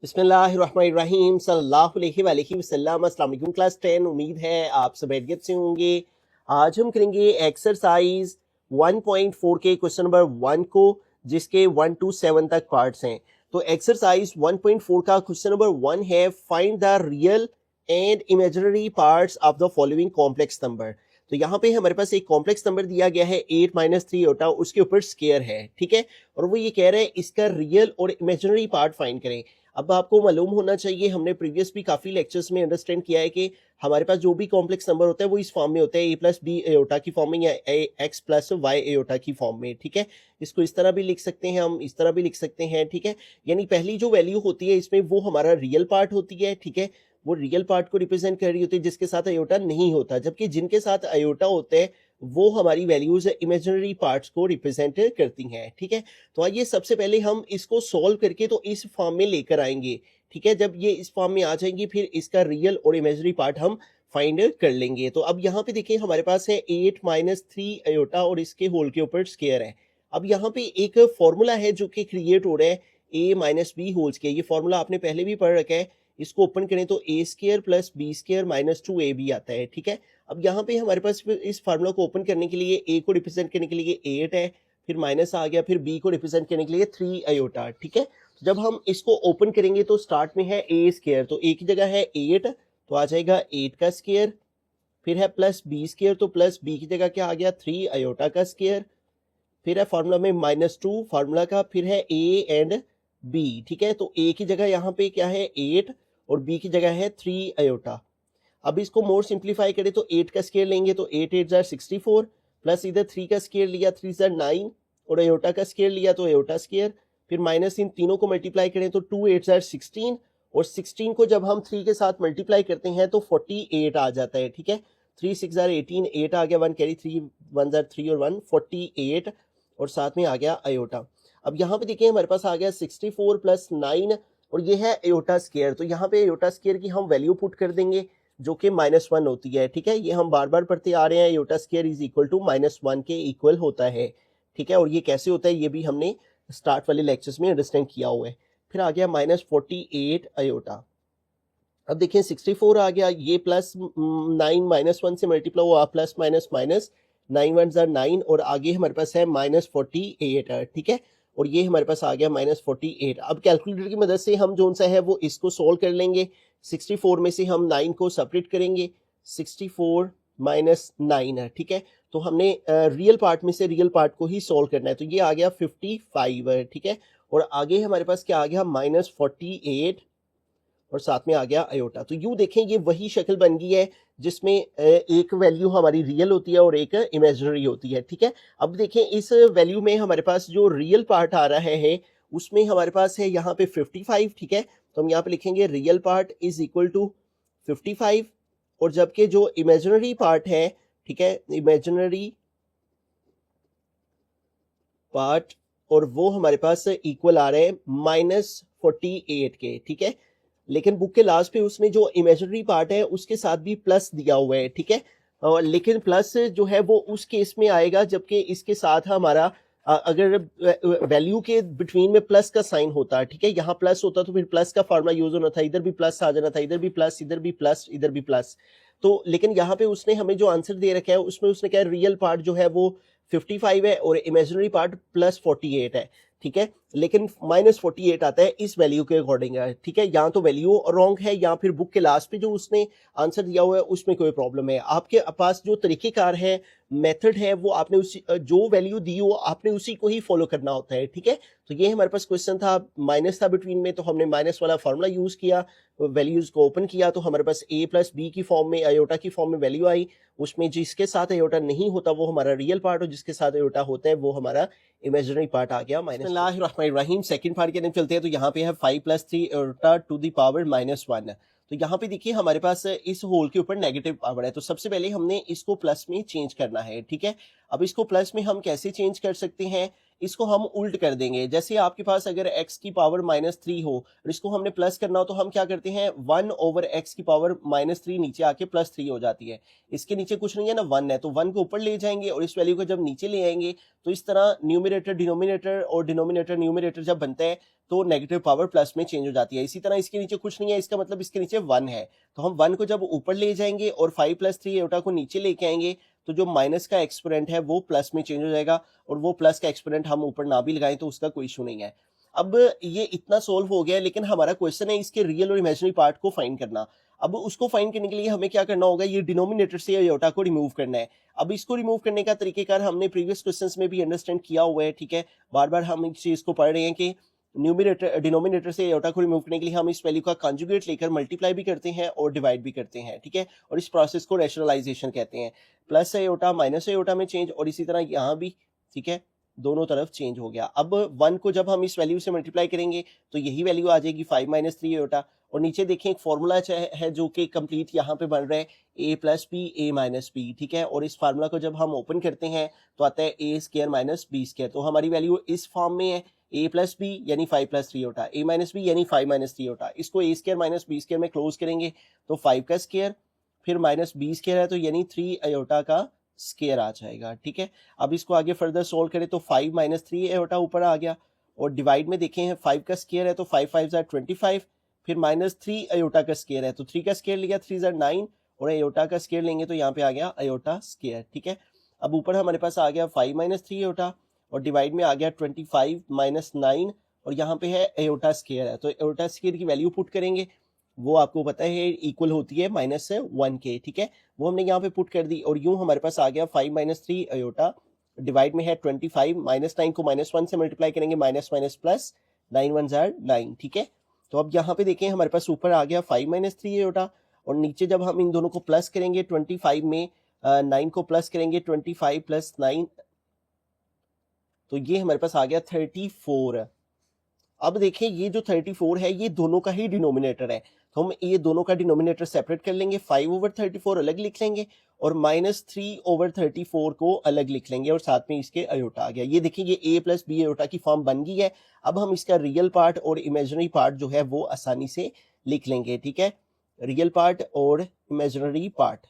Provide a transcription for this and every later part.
बिस्मिल्लाहिर्रहमानिर्रहीम सल्लल्लाहु अलैहि वसल्लम। अस्सलाम वालेकुम क्लास 10। उम्मीद है आप सब खैरियत से होंगे। आज हम करेंगे एक्सरसाइज 1.4 के क्वेश्चन नंबर 1 को, जिसके 1 to 7 तक पार्ट्स हैं। तो एक्सरसाइज 1.4 का क्वेश्चन नंबर 1 है, find the real and imaginary parts of the following complex number. तो यहाँ पे हमारे पास एक कॉम्प्लेक्स नंबर दिया गया है 8 - 3 होता, उसके ऊपर स्क्वायर है, ठीक है। और वो ये कह रहे हैं इसका रियल और इमेजिनरी पार्ट फाइंड करें। अब आपको मालूम होना चाहिए, हमने प्रीवियस भी काफी लेक्चर्स में अंडरस्टैंड किया है कि हमारे पास जो भी कॉम्प्लेक्स नंबर होता है वो इस फॉर्म में होता है, a+b एयोटा की फॉर्म में या x+y एयोटा की फॉर्म में, ठीक है। इसको इस तरह भी लिख सकते हैं, हम इस तरह भी लिख सकते हैं, ठीक है। यानी पहली जो वैल्यू होती है इसमें वो हमारा रियल पार्ट होती है, ठीक है। वो रियल पार्ट को रिप्रेजेंट कर रही होती है जिसके साथ अयोटा नहीं होता, जबकि जिनके साथ अयोटा होते हैं वो हमारी वैल्यूज इमेजिनरी पार्ट्स को रिप्रेजेंट करती हैं, ठीक है। तो आइए सबसे पहले हम इसको सॉल्व करके तो इस फॉर्म में लेकर आएंगे, ठीक है। जब ये इस फॉर्म में आ जाएंगी फिर इसका रियल और इमेजिनरी पार्ट हम फाइंड कर लेंगे। तो अब यहाँ पे देखिए हमारे पास है 8 - 3 अयोटा और इसके होल के ऊपर स्क्वायर है। अब यहाँ पे एक फॉर्मूला है जो कि क्रिएट हो रहा है a - b होल्स के। ये फॉर्मूला आपने पहले भी पढ़ रखा है। इसको ओपन करें तो a² + b² - 2ab आता है, ठीक है। अब यहाँ पे हमारे पास इस फार्मूला को ओपन करने के लिए a को रिप्रेजेंट करने के लिए 8 है, फिर माइनस आ गया, फिर b को रिप्रेजेंट करने के लिए 3 अयोटा, ठीक है। जब हम इसको ओपन करेंगे तो स्टार्ट में है a², तो a की जगह है 8 तो आ जाएगा 8 का स्क्वायर, फिर है प्लस b², तो प्लस b की जगह क्या आ गया 3 अयोटा का स्क्वायर, फिर है फार्मूला में -2 फार्मूला का, फिर है a एंड b, ठीक है। तो a की जगह यहाँ पे क्या है 8 और b की जगह है 3 अयोटा। अब इसको मोर सिंप्लीफाई करें तो 8 का स्क्वायर लेंगे तो 8 8 जार 64, प्लस इधर 3 का स्क्वायर लिया 3 जार 9 और अयोटा का स्क्वायर लिया तो अयोटा स्क्वायर, फिर माइनस इन तीनों को मल्टीप्लाई करें तो 2 8 जार 16 और 16 को जब हम 3 के साथ मल्टीप्लाई करते हैं तो 48 आ जाता है, ठीक है। 3 6 जार 18, 8 आ गया, 1 कैरी 3 1 जार 3 और 1 48 और साथ में आ गया अयोटा। अब यहाँ पे देखिए हमारे पास आ गया 64 + 9 और ये है अयोटा स्क्वायर। तो यहाँ पे अयोटा स्क्वायर की हम वैल्यू पुट कर देंगे जो कि -1 होती है, ठीक है। ये हम बार बार पढ़ते आ रहे हैं, iota square is equal to -1 के इक्वल होता है, ठीक है। और ये कैसे होता है ये भी हमने स्टार्ट वाले लेक्चर्स में अंडरस्टैंड किया हुआ है। फिर आ गया -48 अयोटा। अब देखिए 64 आ गया, ये प्लस 9 -1 से मल्टीप्लाई हुआ, प्लस माइनस माइनस 9 1 जार 9 और आगे हमारे पास है -48, ठीक है। और ये हमारे पास आ गया -48। अब कैलकुलेटर की मदद से हम जो सा है वो इसको सोल्व कर लेंगे। 64 में से हम 9 को सेपरेट करेंगे, 64 - 9 है, ठीक है। तो हमने रियल पार्ट में से रियल पार्ट को ही सोल्व करना है, तो ये आ गया 55, ठीक है। और आगे हमारे पास क्या आ गया -48 और साथ में आ गया अयोटा। तो यूं देखें ये वही शक्ल बन गई है जिसमें एक वैल्यू हमारी रियल होती है और एक इमेजिनरी होती है, ठीक है। अब देखें इस वैल्यू में हमारे पास जो रियल पार्ट आ रहा है उसमें हमारे पास है यहाँ पे 55, ठीक है। तो हम यहाँ पे लिखेंगे real part is equal to 55 और जबकि जो इमेजिनरी पार्ट है, ठीक है, इमेजिनरी पार्ट और वो हमारे पास इक्वल आ रहे हैं -48 के, ठीक है। लेकिन बुक के लास्ट पे उसने जो इमेजिनरी पार्ट है उसके साथ भी प्लस दिया हुआ है, ठीक है। और लेकिन प्लस जो है वो उस केस में आएगा जबकि इसके साथ हमारा अगर वैल्यू के बिटवीन में प्लस का साइन होता है, ठीक है। यहाँ प्लस होता तो फिर प्लस का फार्मूला यूज होना था, इधर भी प्लस आ जाना था, इधर भी प्लस, इधर भी प्लस, इधर भी प्लस। तो लेकिन यहाँ पे उसने हमें जो आंसर दे रखा है उसमें उसने कहा रियल पार्ट जो है वो 55 है और इमेजिनरी पार्ट +48 है, ठीक है। लेकिन -48 आता है इस वैल्यू के अकॉर्डिंग है, ठीक है। यहाँ तो वैल्यू रॉन्ग है, या फिर बुक के लास्ट पे जो उसने आंसर दिया हुआ है उसमें कोई प्रॉब्लम है। आपके पास जो तरीकेकार है, मेथड है, वो आपने उसी जो वैल्यू दी हो आपने उसी को ही फॉलो करना होता है, ठीक है। तो ये हमारे पास क्वेश्चन था, माइनस था बिटवीन में, तो हमने माइनस वाला फॉर्मूला यूज किया, वैल्यूज को ओपन किया तो हमारे पास a + b की फॉर्म में, अयोटा की फॉर्म में वैल्यू आई। उसमें जिसके साथ अयोटा नहीं होता वो हमारा रियल पार्ट और जिसके साथ अयोटा होता है वो हमारा इमेजिनरी पार्ट आ गया बिस्मिल्लाहिर्रहमानिर्रहीम। सेकंड पार्ट के अंदर चलते हैं। तो यहाँ पे है 5 + 3 अयोटा टू द पावर -1। तो यहाँ पे देखिए हमारे पास इस होल के ऊपर नेगेटिव पावर है, तो सबसे पहले हमने इसको प्लस में चेंज करना है, ठीक है। अब इसको प्लस में हम कैसे चेंज कर सकते हैं, इसको हम उल्ट कर देंगे। जैसे आपके पास अगर x की पावर -3 हो और इसको हमने प्लस करना हो तो हम क्या करते हैं, 1/x की पावर -3 नीचे आके +3 हो जाती है। इसके नीचे कुछ नहीं है ना, 1 है, तो 1 को ऊपर ले जाएंगे और इस वैल्यू को जब नीचे ले आएंगे तो इस तरह न्यूमरेटर डिनोमिनेटर और डिनोमिनेटर न्यूमरेटर जब बनता है तो नेगेटिव पावर प्लस में चेंज हो जाती है। इसी तरह इसके नीचे कुछ नहीं है, इसका मतलब इसके नीचे 1 है, तो हम 1 को जब ऊपर ले जाएंगे और 5 + 3 आयोटा को नीचे लेके आएंगे तो जो माइनस का एक्सपोनेंट है वो प्लस में चेंज हो जाएगा, और वो प्लस का एक्सपोनेंट हम ऊपर ना भी लगाएं तो उसका कोई इशू नहीं है। अब ये इतना सोल्व हो गया, लेकिन हमारा क्वेश्चन है इसके रियल और इमेजिनरी पार्ट को फाइंड करना। अब उसको फाइंड करने के लिए हमें क्या करना होगा, ये डिनोमिनेटर से आयोटा को रिमूव करना है। अब इसको रिमूव करने का तरीकेकार हमने प्रीवियस क्वेश्चंस में भी अंडरस्टैंड किया हुआ है, ठीक है। बार बार हम इस चीज को पढ़ रहे हैं कि न्यूमरेटर डिनोमिनेटर से आयोटा को रिमूव करने के लिए हम इस वैल्यू का कॉन्जुगेट लेकर मल्टीप्लाई भी करते हैं और डिवाइड भी करते हैं, ठीक है। और इस प्रोसेस को रैशनलाइजेशन कहते हैं। प्लस आयोटा माइनस आयोटा में चेंज, और इसी तरह यहाँ भी, ठीक है, दोनों तरफ चेंज हो गया। अब 1 को जब हम इस वैल्यू से मल्टीप्लाई करेंगे तो यही वैल्यू आ जाएगी 5 - 3 आयोटा। और नीचे देखें एक फॉर्मूला है जो कि कंप्लीट यहाँ पे बन रहा है, a + b a - b, ठीक है। और इस फार्मूला को जब हम ओपन करते हैं तो आता है a² - b²। तो हमारी वैल्यू इस फॉर्म में है, a + b यानी 5 + 3 आयोटा, a - b यानी 5 - 3 आयोटा। इसको a² - b² में क्लोज करेंगे तो 5 का स्क्वायर फिर -b² है तो यानी 3 आयोटा का स्क्वायर आ जाएगा, ठीक है। अब इसको आगे फर्दर सोल्व करें तो 5 - 3 आयोटा ऊपर आ गया, और डिवाइड में देखें हैं 5 का स्क्वायर है तो 5 × 5 = 25, फिर -3 आयोटा का स्क्वायर है तो 3 का स्क्वायर लिया 3 × 9, और आयोटा का स्क्वायर लेंगे तो यहाँ पे आ गया आयोटा स्क्वायर, ठीक है। अब ऊपर हमारे पास आ गया 5 - 3 आयोटा, और डिवाइड में आ गया 25 - 9, और यहाँ पे है आयोटा स्क्वायर है तो आयोटा स्क्वायर की वैल्यू पुट करेंगे, वो आपको पता है इक्वल होती है -1 के, ठीक है। वो हमने यहाँ पे पुट कर दी, और यूं हमारे पास आ गया 5 - 3 आयोटा, डिवाइड में है 25, -9 को -1 से मल्टीप्लाई करेंगे, माइनस माइनस प्लस, 9 × 1 = 9, ठीक है। तो अब यहाँ पे देखें हमारे पास ऊपर आ गया 5 - 3 आयोटा, और नीचे जब हम इन दोनों को प्लस करेंगे 25 में 9 को प्लस करेंगे 25 + 9, तो ये हमारे पास आ गया 34। अब देखिए ये जो 34 है ये दोनों का ही डिनोमिनेटर है, तो हम ये दोनों का डिनोमिनेटर सेपरेट कर लेंगे, 5/34 अलग लिख लेंगे और -3/34 को अलग लिख लेंगे, और साथ में इसके आयोटा आ गया। ये देखिए ये a + b आयोटा की फॉर्म बन गई है। अब हम इसका रियल पार्ट और इमेजिनरी पार्ट जो है वो आसानी से लिख लेंगे, ठीक है। रियल पार्ट और इमेजिनरी पार्ट।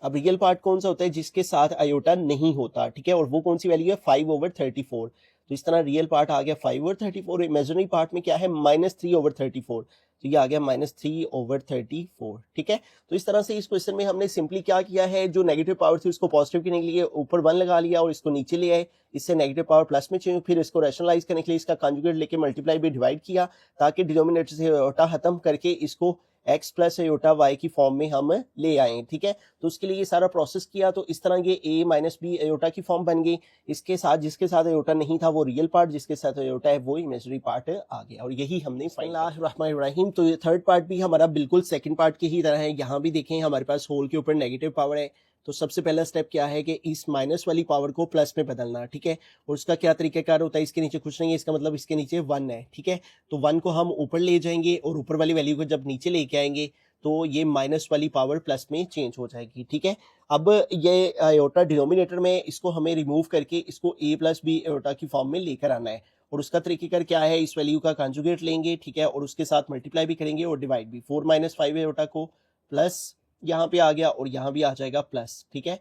अब रियल पार्ट कौन सा होता है, जिसके साथ आयोटा नहीं होता, ठीक है, और वो कौन सी वैल्यू है 5/34। तो इस तरह रियल पार्ट आ गया 5/34, इमेजिनरी पार्ट में क्या है -3/34, तो ये आ गया -3/34, ठीक है। तो इस तरह से इस क्वेश्चन में हमने सिंपली क्या किया है, जो नेगेटिव पावर थी उसको पॉजिटिव करने के लिए ऊपर 1 लगा लिया और इसको नीचे ले आए, इससे नेगेटिव पावर प्लस में चेंज, फिर इसको रैशनलाइज करने के लिए इसका कॉन्जुगेट लेके मल्टीप्लाई भी डिवाइड किया, ताकि डिनोमिनेटर से आयोटा खत्म करके इसको x + आयोटा y की फॉर्म में हम ले आए, ठीक है। तो उसके लिए ये सारा प्रोसेस किया, तो इस तरह ये a - b आयोटा की फॉर्म बन गई। इसके साथ जिसके साथ आयोटा नहीं था वो रियल पार्ट, जिसके साथ आयोटा है वो इमेजिनरी पार्ट आ गया, और यही हमने बिस्मिल्लाहिर्रहमानिर्रहीम। तो ये थर्ड पार्ट भी हमारा बिल्कुल सेकंड पार्ट की ही तरह है। यहाँ भी देखें हमारे पास होल के ऊपर नेगेटिव पावर है, तो सबसे पहला स्टेप क्या है कि इस माइनस वाली पावर को प्लस में बदलना, ठीक है। और उसका क्या तरीकाकार होता है, इसके नीचे कुछ नहीं है, इसका मतलब इसके नीचे 1 है, ठीक है। तो 1 को हम ऊपर ले जाएंगे और ऊपर वाली वैल्यू को जब नीचे लेके आएंगे तो ये माइनस वाली पावर प्लस में चेंज हो जाएगी, ठीक है। अब ये आयोटा डिनोमिनेटर में, इसको हमें रिमूव करके इसको a + b आयोटा की फॉर्म में लेकर आना है, और उसका तरीकेकार क्या है, इस वैल्यू का कॉन्जुगेट लेंगे, ठीक है, और उसके साथ मल्टीप्लाई भी करेंगे और डिवाइड भी। 4 - 5 आयोटा को प्लस यहाँ पे आ गया और यहाँ भी आ जाएगा प्लस, ठीक है।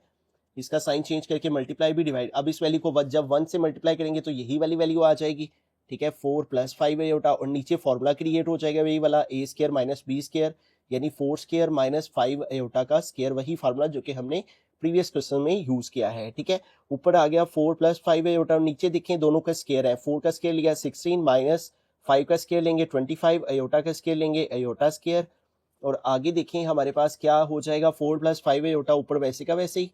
इसका साइन चेंज करके मल्टीप्लाई भी डिवाइड। अब इस वैल्यू को जब 1 से मल्टीप्लाई करेंगे तो यही वाली वैल्यू आ जाएगी, ठीक है, 4 + 5 आयोटा, और नीचे फॉर्मूला क्रिएट हो जाएगा वही वाला a² - b², यानी 4² - 5 आयोटा का स्क्वायर, वही फार्मूला जो कि हमने प्रीवियस क्वेश्चन में यूज किया है, ठीक है। ऊपर आ गया 4 + 5 आयोटा, और नीचे देखें दोनों का स्क्वायर है, 4 का स्क्वायर लिया 16 माइनस 5 का स्क्वायर लेंगे 25, आयोटा का स्क्वायर लेंगे आयोटा स्क्वायर, और आगे देखें हमारे पास क्या हो जाएगा 4 + 5 आयोटा ऊपर वैसे का वैसे ही,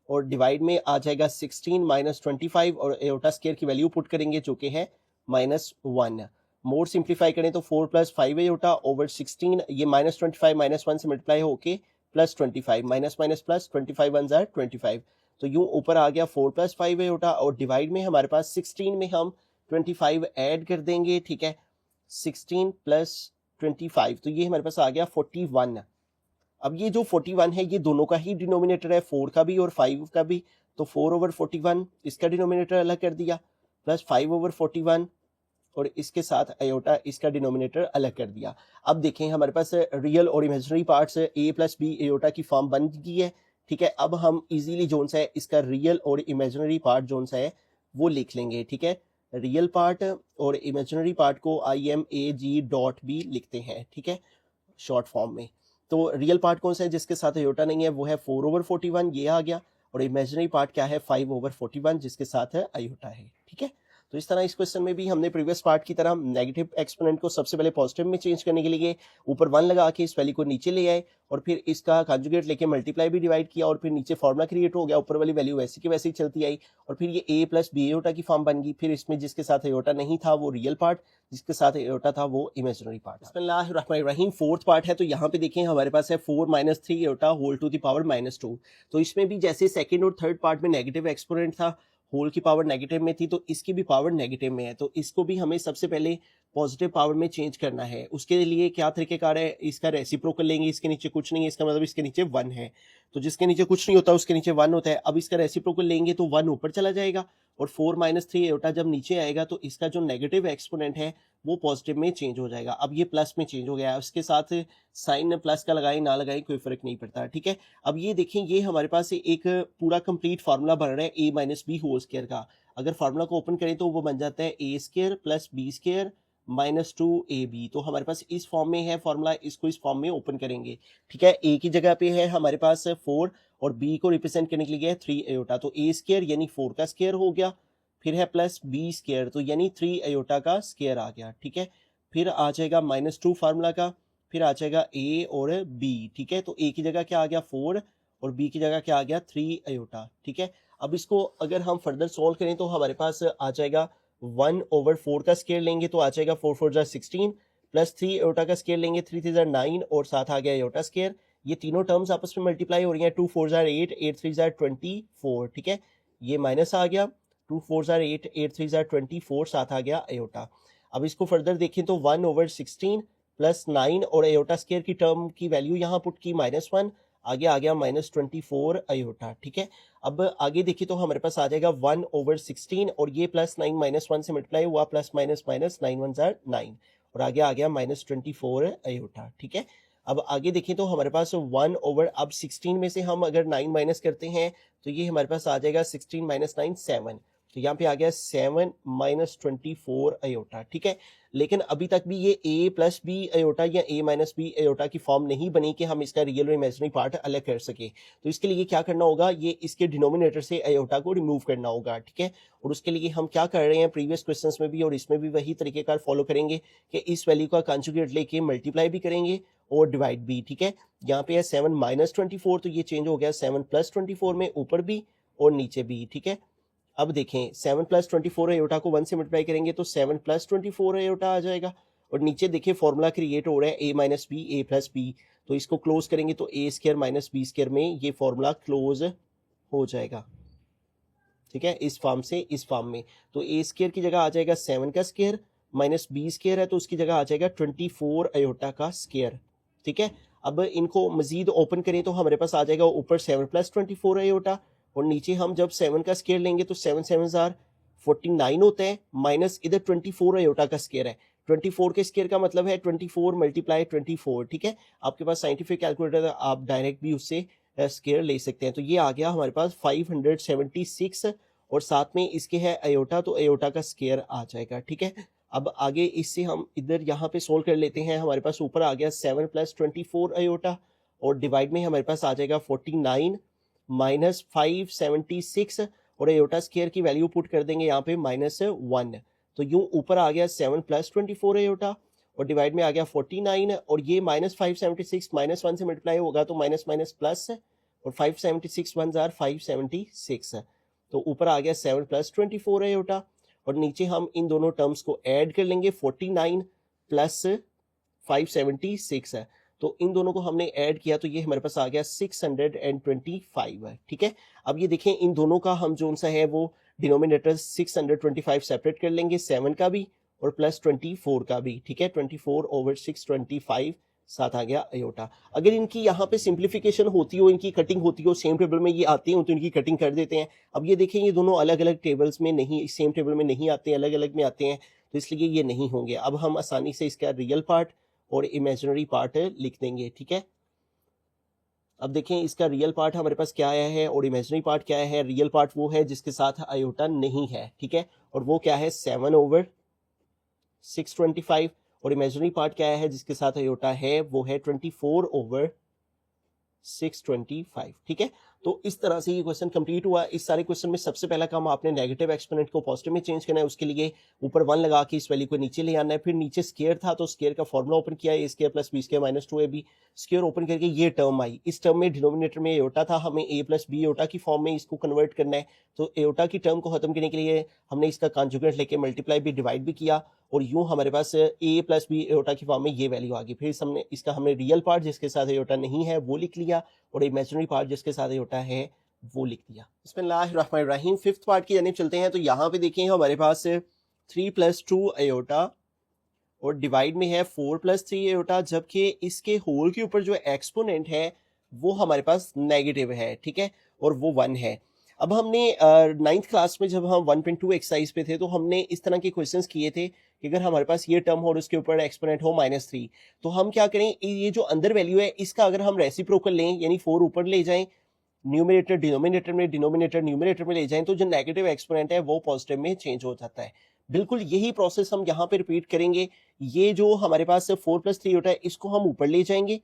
और डिवाइड में आ जाएगा 16 माइनस 25, और आयोटा स्क्वायर की वैल्यू पुट करेंगे जो कि है -1। मोर सिंप्लीफाई करें तो 4 + 5 आयोटा ओवर 16, ये -25 -1 से मल्टीप्लाई होके +25, माइनस माइनस प्लस, 25 × 1 = 25। तो यूं ऊपर आ गया 4 + 5 आयोटा, और डिवाइड में हमारे पास 16 में हम 25 ऐड कर देंगे, ठीक है, 16 + 25, तो ये हमारे पास आ गया 41। अब ये जो 41 है ये दोनों का ही डिनोमिनेटर है, 4 का भी और 5 का भी, तो 4/41 इसका डिनोमिनेटर अलग कर दिया, प्लस 5/41 और इसके साथ आयोटा इसका डिनोमिनेटर अलग कर दिया। अब देखें हमारे पास रियल और imaginary parts a plus B iota की फॉर्म बन गई है, ठीक है। अब हम इजीली जोन सा है इसका रियल और इमेजिनरी पार्ट जोन सा है वो लिख लेंगे, ठीक है। रियल पार्ट और इमेजिनरी पार्ट को IMAG.B लिखते हैं, ठीक है, शॉर्ट फॉर्म में। तो रियल पार्ट कौन सा है जिसके साथ आयोटा नहीं है, वो है 4/41, ये आ गया, और इमेजिनरी पार्ट क्या है 5/41 जिसके साथ है आयोटा है, ठीक है। तो इस तरह इस क्वेश्चन में भी हमने प्रीवियस पार्ट की तरह नेगेटिव एक्सपोनेंट को सबसे पहले पॉजिटिव में चेंज करने के लिए ऊपर 1 लगा के इस वैल्यू को नीचे ले आए, और फिर इसका कॉन्जुगेट लेके मल्टीप्लाई भी डिवाइड किया, और फिर नीचे फॉर्मूला क्रिएट हो गया, ऊपर वाली वैल्यू वैसी की वैसी चलती आई, और फिर ये a प्लस बी आयोटा की फॉर्म बन गई। फिर इसमें जिसके साथ आयोटा नहीं था वो रियल पार्ट, जिसके साथ आयोटा था वो इमेजिनरी पार्ट। बिस्मिल्लाहिर्रहमानिर्रहीम, फोर्थ पार्ट है। तो यहाँ पे देखें हमारे पास है 4 - 3 iota whole to the power -2। तो इसमें भी जैसे सेकंड और थर्ड पार्ट में नेगेटिव एक्सपोनेंट था, होल की पावर नेगेटिव में थी, तो इसकी भी पावर नेगेटिव में है, तो इसको भी हमें सबसे पहले पॉजिटिव पावर में चेंज करना है। उसके लिए क्या तरीकेकार है, इसका रेसिप्रोकल लेंगे, इसके नीचे कुछ नहीं है, इसका मतलब इसके नीचे 1 है, तो जिसके नीचे कुछ नहीं होता उसके नीचे 1 होता है। अब इसका रेसिप्रोकल लेंगे तो 1 ऊपर चला जाएगा, और 4 - 3 आयोटा जब नीचे आएगा तो इसका जो नेगेटिव एक्सपोनेंट है वो पॉजिटिव में चेंज हो जाएगा। अब ये प्लस में चेंज हो गया है, उसके साथ साइन प्लस का लगाए ना लगाए कोई फर्क नहीं पड़ता, ठीक है। अब ये देखें, ये हमारे पास एक पूरा कंप्लीट फार्मूला बन रहा है a - b होल स्क्वायर का। अगर फार्मूला को ओपन करें तो वो बन जाता है a² प्लस b² -2ab। तो हमारे पास इस फॉर्म में है फार्मूला, इसको इस फॉर्म में ओपन करेंगे, ठीक है। a की जगह पे है हमारे पास 4, और b को रिप्रेजेंट करने के लिए है 3 आयोटा, तो a² यानी 4 का स्क्वायर हो गया, फिर है प्लस b² तो यानी 3 आयोटा का स्क्वायर आ गया, ठीक है। फिर आ जाएगा -2 फार्मूला का, फिर आ जाएगा a और b, ठीक है। तो a की जगह क्या आ गया 4, और b की जगह क्या आ गया 3 आयोटा, ठीक है। अब इसको अगर हम फर्दर सॉल्व करें तो हमारे पास आ जाएगा 1/4 का स्क्वायर लेंगे तो आ जाएगा 4 4 जा 16, प्लस 3 आयोटा का स्क्वायर लेंगे 3 3 जा 9, और साथ आ गया आयोटा स्क्वायर। ये तीनों टर्म्स आपस में मल्टीप्लाई हो रही हैं, 2 4 जा 8, 8 3 जा 24, ठीक है। ये माइनस आ गया, 2 4 जा 8, 8 3 जा 24, साथ आ गया आयोटा। अब इसको फर्दर देखें तो 1/16 प्लस 9 और आयोटा स्क्वायर की टर्म की वैल्यू यहाँ पुट की -1, आगे आ गया -24 आयोटा, ठीक है। अब आगे देखिए तो हमारे पास आ जाएगा 1/16, और ये प्लस 9 -1 से मल्टीप्लाई हुआ, प्लस माइनस माइनस 9 1 जा 9, और आगे आ गया -24 आयोटा, ठीक है। अब आगे देखें तो हमारे पास 1/अब 16 में से हम अगर 9 माइनस करते हैं तो ये हमारे पास आ जाएगा 16 - 9 7, तो यहाँ पे आ गया 7 - 24 आयोटा, ठीक है। लेकिन अभी तक भी ये a प्लस बी आयोटा या a माइनस बी आयोटा की फॉर्म नहीं बनी कि हम इसका रियल और इमेजिनरी पार्ट अलग कर सके। तो इसके लिए क्या करना होगा, ये इसके डिनोमिनेटर से आयोटा को रिमूव करना होगा, ठीक है। और उसके लिए हम क्या कर रहे हैं, प्रीवियस क्वेश्चंस में भी और इसमें भी वही तरीकेकार फॉलो करेंगे कि इस वैल्यू का कॉन्जुगेट लेके मल्टीप्लाई भी करेंगे और डिवाइड भी, ठीक है। यहाँ पे है 7 - 24, तो ये चेंज हो गया 7 + 24 में, ऊपर भी और नीचे भी, ठीक है। अब देखें 7 + 24 आयोटा को 1 से मल्टीप्लाई करेंगे तो 7 + 24 आयोटा आ जाएगा, और नीचे देखिए फॉर्मूला क्रिएट हो रहा है a - b a + b, तो इसको क्लोज करेंगे तो a² - b² में ये फॉर्मूला क्लोज हो जाएगा, ठीक है, इस फॉर्म से इस फॉर्म में। तो a² की जगह आ जाएगा 7 का स्क्वायर, माइनस b² है तो उसकी जगह आ जाएगा 24 आयोटा का स्क्वायर, ठीक है। अब इनको मजीद ओपन करें तो हमारे पास आ जाएगा ऊपर 7 + 24 आयोटा, और नीचे हम जब 7 का स्क्वायर लेंगे तो 7 7 जार 49 होता है, माइनस इधर 24 आयोटा का स्क्वायर है। 24 के स्क्वायर का मतलब है 24 × 24, ठीक है। आपके पास साइंटिफिक कैलकुलेटर है, आप डायरेक्ट भी उससे स्क्वायर ले सकते हैं। तो ये आ गया हमारे पास 576, और साथ में इसके है आयोटा, तो आयोटा का स्क्वायर आ जाएगा, ठीक है। अब आगे इससे हम इधर यहाँ पे सोल्व कर लेते हैं। हमारे पास ऊपर आ गया 7 + 24 आयोटा, और डिवाइड में हमारे पास आ जाएगा 49 - 576, और आयोटा स्क्वायर की वैल्यू पुट कर देंगे यहाँ पे -1, तो यूं ऊपर आ गया 7 + 24 आयोटा, और डिवाइड में आ गया 49, और ये -576 -1 से मल्टीप्लाई होगा तो माइनस माइनस प्लस, और 576 1 जार 576, तो ऊपर आ गया 7 + 24 आयोटा, और नीचे हम इन दोनों टर्म्स को ऐड कर लेंगे 49 + 576 है, तो इन दोनों को हमने ऐड किया तो ये हमारे पास आ गया 625 है, ठीक है। अब ये देखें इन दोनों का हम जो सा है वो डिनोमिनेटर 625 सेपरेट कर लेंगे, 7 का भी और +24 का भी, ठीक है। 24/625 साथ आ गया अयोटा। अगर इनकी यहाँ पे सिंप्लीफिकेशन होती हो, इनकी कटिंग होती हो, सेम टेबल में ये आती हो तो इनकी कटिंग कर देते हैं। अब ये देखें ये दोनों अलग अलग टेबल्स में नहीं, सेम टेबल में नहीं आते हैं, अलग अलग में आते हैं, तो इसलिए ये नहीं होंगे। अब हम आसानी से इसका रियल पार्ट और इमेजिनरी पार्ट लिख देंगे, ठीक है। अब देखें इसका रियल पार्ट हमारे पास क्या आया है और इमेजिनरी पार्ट क्या है। रियल पार्ट वो है जिसके साथ अयोटा नहीं है, ठीक है, और वो क्या है 7/625, और इमेजिनरी पार्ट क्या है जिसके साथ अयोटा है, वो है 24/625, ठीक है। तो इस तरह से ये क्वेश्चन कंप्लीट हुआ। इस सारे क्वेश्चन में सबसे पहला काम आपने नेगेटिव एक्सपोनेंट को पॉजिटिव में चेंज करना है। उसके लिए ऊपर 1 लगा के इस वैल्यू को नीचे ले आना है। फिर नीचे स्क्वायर था तो स्क्वायर का फॉर्मूला ओपन किया, a square plus b square minus 2ab। Square open करके ये टर्म आई, इस टर्म में डिनोमिनेटर में एयोटा था, हमें a प्लस बी एयोटा की फॉर्म में इसको कन्वर्ट करना है। तो एयोटा की टर्म को खत्म करने के लिए हमने इसका कॉन्जुगेट लेके मल्टीप्लाई भी डिवाइड भी किया, और यूं हमारे पास a प्लस बी एयोटा की फॉर्म में ये वैल्यू आ गई। फिर हमने रियल पार्ट जिसके साथ एयोटा नहीं है वो लिख लिया, और इमेजिनरी पार्ट जिसके साथ एयोटा है वो लिख दिया। बिस्मिल्लाहिर्रहमानिर्रहीम। फिफ्थ पार्ट की जानिब चलते हैं। तो यहाँ पे देखें हमारे पास 3 + 2 अयोटा और डिवाइड में है 4 + 3 अयोटा, जबकि इसके होल के ऊपर जो एक्सपोनेंट है वो हमारे पास नेगेटिव है, ठीक है, और वो 1 है। अब हमने 9th क्लास में जब हम 1.2 एक्सरसाइज पे थे तो हमने इस तरह के क्वेश्चंस किए थे कि अगर हमारे पास ये टर्म हो और उसके ऊपर एक्सपोनेंट हो -3, तो हम क्या करें, ये जो अंदर वैल्यू है इसका अगर हम रेसिप्रोकल लें, यानी 4 ऊपर ले जाएं, न्यूमरेटर डिनोमिनेटर में, डिनोमिनेटर न्यूमरेटर में ले जाएं, तो जो नेगेटिव एक्सपोनेंट है वो पॉजिटिव में चेंज हो जाता है। बिल्कुल यही प्रोसेस हम यहाँ पे रिपीट करेंगे। ये जो हमारे पास 4 + 3 होता है इसको हम ऊपर ले जाएंगे,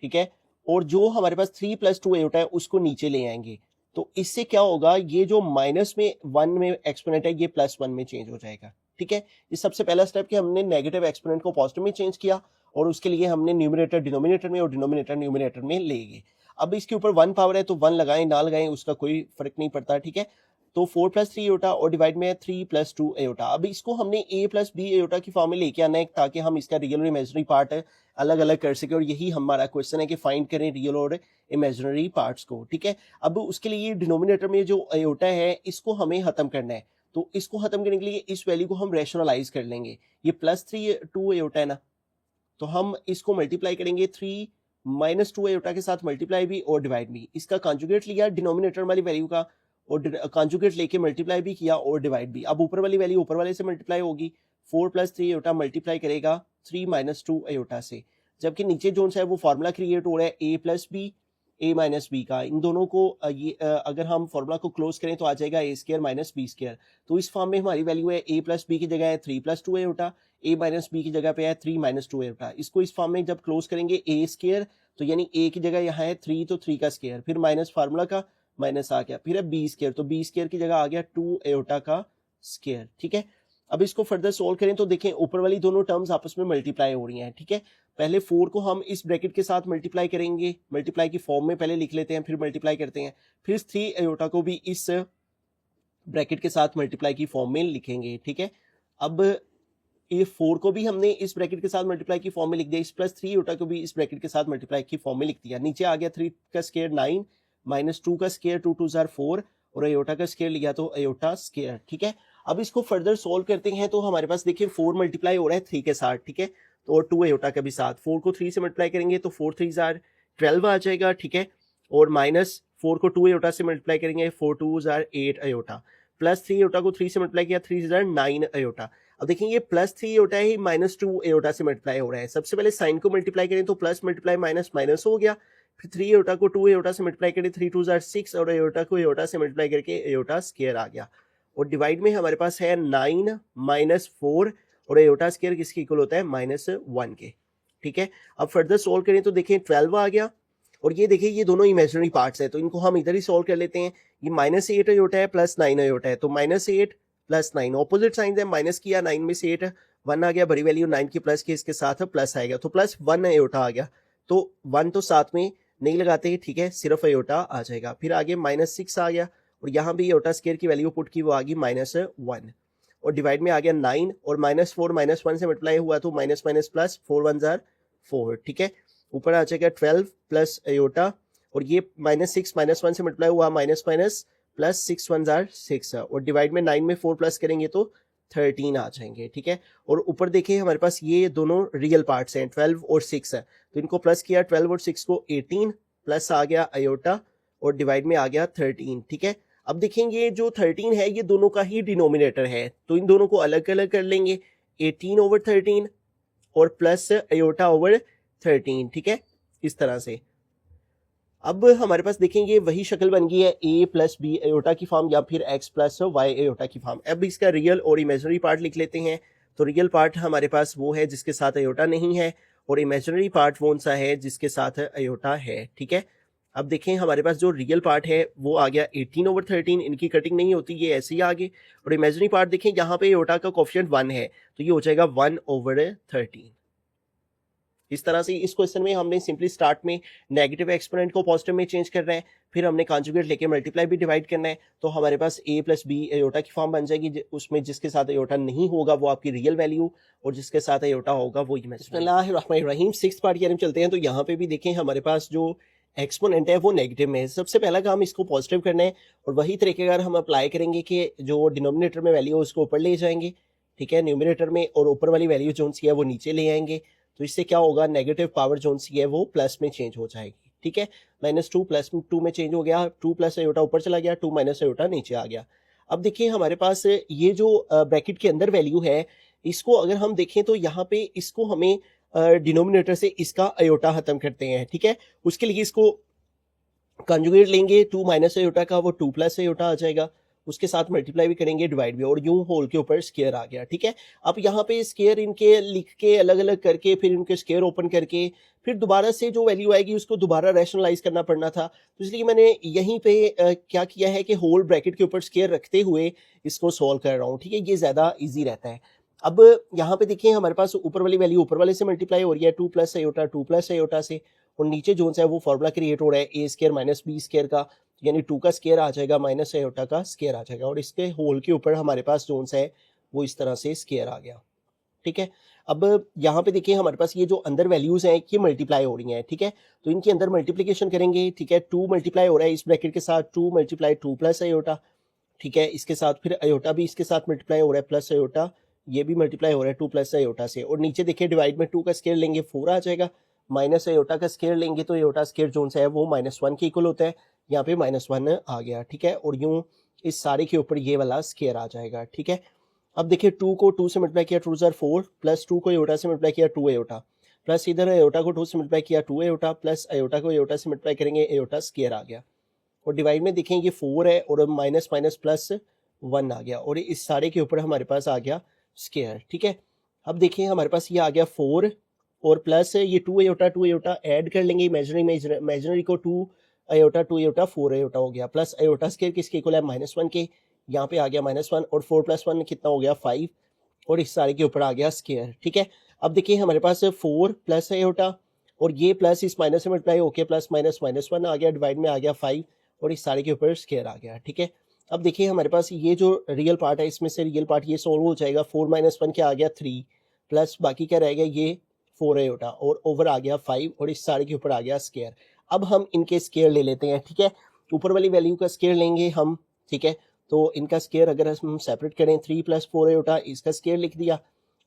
ठीक है, और जो हमारे पास 3 + 2 होता है उसको नीचे ले आएंगे। तो इससे क्या होगा, ये जो -1 में एक्सपोनेंट है ये +1 में चेंज हो जाएगा, ठीक है। ये सबसे पहला स्टेप कि हमने नेगेटिव एक्सपोनेंट को पॉजिटिव में चेंज किया, और उसके लिए हमने न्यूमरेटर डिनोमिनेटर में और डिनोमिनेटर न्यूमरेटर में ले गए। अब इसके ऊपर 1 पावर है तो 1 लगाएं ना लगाएं उसका कोई फर्क नहीं पड़ता, ठीक है। तो 4 + 3 अयोटा और डिवाइड में है 3 + 2 अयोटा। अब इसको हमने a + b अयोटा की फॉर्म में लेके आना है ताकि हम इसका रियल और इमेजिनरी पार्ट अलग अलग कर सके, और यही हमारा क्वेश्चन है कि फाइंड करें रियल और इमेजिनरी पार्ट्स को, ठीक है। अब उसके लिए डिनोमिनेटर में जो अयोटा है इसको हमें खत्म करना है, तो इसको खत्म करने के लिए इस वैल्यू को हम रैशनलाइज कर लेंगे। ये +2 अयोटा है ना, तो हम इसको मल्टीप्लाई करेंगे 3 - 2 अयोटा के साथ, मल्टीप्लाई भी और डिवाइड भी। इसका कॉन्जुगेट लिया डिनोमिनेटर वाली वैल्यू का, और कॉन्जुगेट लेके मल्टीप्लाई भी किया और डिवाइड भी। अब ऊपर वाली वैल्यू ऊपर वाले से मल्टीप्लाई होगी, 4 + 3 अयोटा मल्टीप्लाई करेगा 3 - 2 अयोटा से, जबकि नीचे जो है वो फार्मूला क्रिएट हो रहा है a + b a - b का। इन दोनों को अगर हम फार्मूला को क्लोज करें तो आ जाएगा a² - b स्क्वायर। तो इस फॉर्म में हमारी वैल्यू है a + b की जगह है 3 + 2 अयोटा, a - b की जगह पे है 3 - 2 अयोटा। इसको इस फॉर्म में जब क्लोज करेंगे a², तो यानी a की जगह यहाँ है 3, तो 3 का स्क्वायर, फिर माइनस फार्मूला का माइनस आ गया, फिर है b², तो b² की जगह आ गया 2 अयोटा का स्क्वायर, ठीक है। अब इसको फर्दर सोल्व करें तो देखें ऊपर वाली दोनों टर्म्स आपस में मल्टीप्लाई हो रही हैं, ठीक है। पहले 4 को हम इस ब्रैकेट के साथ मल्टीप्लाई करेंगे, मल्टीप्लाई की फॉर्म में पहले लिख लेते हैं, फिर मल्टीप्लाई करते हैं, फिर 3 अयोटा को भी इस ब्रैकेट के साथ मल्टीप्लाई की फॉर्म में लिखेंगे, ठीक है। अब ये 4 को भी हमने इस ब्रैकेट के साथ मल्टीप्लाई की फॉर्म में लिख दिया, इस +3 अयोटा को भी इस ब्रैकेट के साथ मल्टीप्लाई की फॉर्म में लिख दिया। नीचे आ गया 3 का स्क्वायर 9 -2 का स्क्वायर 2 2 ज़ार 4, और अयोटा का स्क्वायर लिया तो अयोटा स्क्वायर, ठीक है। अब इसको फर्दर सोल्व करते हैं तो हमारे पास देखिए 4 मल्टीप्लाई हो रहा है 3 के साथ, ठीक है, तो और 2 अयोटा का भी साथ। 4 को 3 से मल्टीप्लाई करेंगे तो 4 3 ज़ार 12 आ जाएगा, ठीक है, और -4 को 2 अयोटा से मल्टीप्लाई करेंगे 4 2 ज़ार 8 अयोटा, +3 अयोटा को 3 से मल्टीप्लाई किया 3 ज़ार 9 अयोटा। अब देखें ये +3 अयोटा ही -2 अयोटा से मल्टीप्लाई हो रहा है। सबसे पहले साइन को मल्टीप्लाई करें तो प्लस मल्टीप्लाई माइनस माइनस हो गया, फिर 3 अयोटा को 2 अयोटा से मल्टीप्लाई करें 3 2 ज़ार 6, और अयोटा को अयोटा से मल्टीप्लाई करके अयोटा स्क्वायर आ गया, और डिवाइड में हमारे पास है 9 - 4, और अयोटा स्क्वायर किसके इक्वल होता है -1 के, ठीक है। अब फर्दर सोल्व करें तो देखें 12 आ गया, और ये देखिए ये दोनों इमेजिनरी पार्ट्स है तो इनको हम इधर ही सोल्व कर लेते हैं। ये -8 अयोटा है +9 अयोटा है, तो -8 + 9 ऑपोजिट साइन है, माइनस किया 9 में से 8 1 आ गया, बड़ी वैल्यू 9 की प्लस की इसके साथ प्लस आएगा, तो +1 अयोटा आ गया, तो 1 तो साथ में नहीं लगाते, ठीक है, सिर्फ अयोटा आ जाएगा। फिर आगे -6 आ गया, और यहाँ भी अयोटा स्क्वायर की वैल्यू पुट की वो आ गई -1, और डिवाइड में आ गया 9, और -4 -1 से मल्टीप्लाई हुआ तो माइनस माइनस प्लस 4 1 ज़ार 4, ठीक है। ऊपर आ जाएगा 12 प्लस अयोटा, और ये -6 -1 से मल्टीप्लाई हुआ माइनस माइनस प्लस 6 1 ज़ार 6, और डिवाइड में 9 में 4 प्लस करेंगे तो 13 आ जाएंगे, ठीक है। और ऊपर देखिए हमारे पास ये दोनों रियल पार्ट्स हैं, 12 और 6 है, तो इनको प्लस किया 12 और 6 को 18 प्लस आ गया आयोटा और डिवाइड में आ गया 13, ठीक है। अब देखेंगे जो 13 है ये दोनों का ही डिनोमिनेटर है, तो इन दोनों को अलग अलग कर लेंगे, 18 ओवर 13 और प्लस आयोटा ओवर 13, ठीक है, इस तरह से। अब हमारे पास देखेंगे वही शक्ल बन गई है a प्लस बी आयोटा की फॉर्म या फिर x प्लस वाई आयोटा की फॉर्म। अब इसका रियल और इमेजिनरी पार्ट लिख लेते हैं। तो रियल पार्ट हमारे पास वो है जिसके साथ आयोटा नहीं है और इमेजिनरी पार्ट कौन सा है जिसके साथ आयोटा है, ठीक है। अब देखें हमारे पास जो रियल पार्ट है वो आ गया 18 ओवर 13, इनकी कटिंग नहीं होती, ये ऐसे ही आगे। और इमेजिनरी पार्ट देखें यहाँ पे आयोटा का कोफिशिएंट 1 है तो ये हो जाएगा 1 ओवर 13। इस तरह से इस क्वेश्चन में हमने सिंपली स्टार्ट में नेगेटिव एक्सपोनेंट को पॉजिटिव में चेंज कर रहे हैं, फिर हमने कॉन्जुगेट लेके मल्टीप्लाई भी डिवाइड करना है, तो हमारे पास a प्लस बी आयोटा की फॉर्म बन जाएगी, उसमें जिसके साथ आयोटा नहीं होगा वो आपकी रियल वैल्यू और जिसके साथ आयोटा होगा वो बिस्मिल्लाहिर्रहमानिर्रहीम। सिक्स्थ पार्ट की तरफ चलते हैं। तो यहाँ पे भी देखें हमारे पास जो एक्सपोनेंट है वो नेगेटिव में है। सबसे पहला काम इसको पॉजिटिव करना है और वही तरीकेकार हम अप्लाई करेंगे कि जो डिनोमिनेटर में वैल्यू है उसको ऊपर ले जाएंगे, ठीक है, न्यूमिनेटर में, और ऊपर वाली वैल्यू जो सी है वो नीचे ले आएंगे। तो इससे क्या होगा, नेगेटिव पावर जो सी है वो प्लस में चेंज हो जाएगी, ठीक है। -2 +2 में चेंज हो गया, 2 प्लस आयोटा ऊपर चला गया, 2 माइनस आयोटा नीचे आ गया। अब देखिए हमारे पास ये जो ब्रैकेट के अंदर वैल्यू है इसको अगर हम देखें तो यहाँ पे इसको हमें डिनोमिनेटर से इसका आयोटा खत्म करते हैं, ठीक है। उसके लिए इसको कंजुगेट लेंगे, 2 माइनस आयोटा का वो 2 प्लस आयोटा आ जाएगा, उसके साथ मल्टीप्लाई भी करेंगे, डिवाइड भी, और यूं होल के ऊपर स्केयर आ गया, ठीक है। अब यहाँ पे स्केयर इनके लिख के अलग अलग करके फिर इनके स्केयर ओपन करके फिर दोबारा से जो वैल्यू आएगी उसको दोबारा रैशनलाइज करना पड़ना था, तो इसलिए मैंने यहीं पे क्या किया है कि होल ब्रैकेट के ऊपर स्केयर रखते हुए इसको सॉल्व कर रहा हूँ, ठीक है, ये ज्यादा ईजी रहता है। अब यहाँ पे देखिए हमारे पास ऊपर वाली वैल्यू ऊपर वाले से मल्टीप्लाई हो रही है, 2 प्लस आयोटा 2 प्लस आयोटा से, और नीचे जो है वो फॉर्मूला क्रिएट हो रहा है ए स्केयर माइनस बी स्केयर का, यानी 2 का स्केयर आ जाएगा माइनस आयोटा का स्केयर आ जाएगा, और इसके होल के ऊपर हमारे पास जो है वो इस तरह से स्केयर आ गया, ठीक है। अब यहाँ पे देखिए हमारे पास ये जो अंदर वैल्यूज हैं ये मल्टीप्लाई हो रही हैं, ठीक है, तो इनके अंदर मल्टीप्लिकेशन करेंगे, ठीक है। 2 मल्टीप्लाई हो रहा है इस ब्रैकेट के साथ, 2 मल्टीप्लाई 2 प्लस आयोटा, ठीक है, इसके साथ फिर आयोटा भी इसके साथ मल्टीप्लाई हो रहा है, प्लस आयोटा ये भी मल्टीप्लाई हो रहा है 2 प्लस आयोटा से, और नीचे देखिए डिवाइड में 2 का स्केयर लेंगे 4 आ जाएगा, माइनस आयोटा का स्केयर लेंगे तो आयोटा स्केयर जो है वो -1 के इक्वल होता है, यहाँ पे -1 आ गया, ठीक है, और यूं इस सारे के ऊपर ये वाला स्केयर आ जाएगा, ठीक है। अब देखिए 2 को 2 से मल्टीप्लाई किया 2 4 प्लस 2 को आयोटा से मल्टीप्लाई किया 2 आयोटा, प्लस इधर आयोटा को 2 से मल्टीप्लाई किया 2 आयोटा, प्लस आयोटा को आयोटा से मल्टीप्लाई करेंगे आयोटा स्केयर आ गया, और डिवाइड में देखें ये 4 है और माइनस माइनस प्लस 1 आ गया, और इस सारे के ऊपर हमारे पास आ गया स्केयर, ठीक है। अब देखिए हमारे पास ये आ गया 4 और प्लस ये 2 आयोटा ऐड कर लेंगे, इमेजिनरी को 2 आयोटा 2 आयोटा 4 आयोटा हो गया, प्लस आयोटा स्केयर किसके इक्वल है -1 के, यहाँ पे आ गया -1, और 4 + 1 कितना हो गया 5, और इस सारे के ऊपर आ गया स्केयर, ठीक है। अब देखिए हमारे पास 4 प्लस आयोटा और ये प्लस इस माइनस से मल्टीप्लाई होके प्लस माइनस -1 आ गया, डिवाइड में आ गया 5, और इस सारे के ऊपर स्केयर आ गया, ठीक है। अब देखिए हमारे पास ये जो रियल पार्ट है इसमें से रियल पार्ट ये सॉल्व हो जाएगा, 4 - 1 क्या आ गया 3, प्लस बाकी क्या रहेगा ये 4 आयोटा, और ओवर आ गया 5, और इस सारे के ऊपर आ गया स्केयर। अब हम इनके स्केयर ले लेते हैं, ठीक है, ऊपर वाली वैल्यू का स्केयर लेंगे हम, ठीक है, तो इनका स्केयर अगर हम सेपरेट करें 3 + 4 आयोटा इसका स्केयर लिख दिया,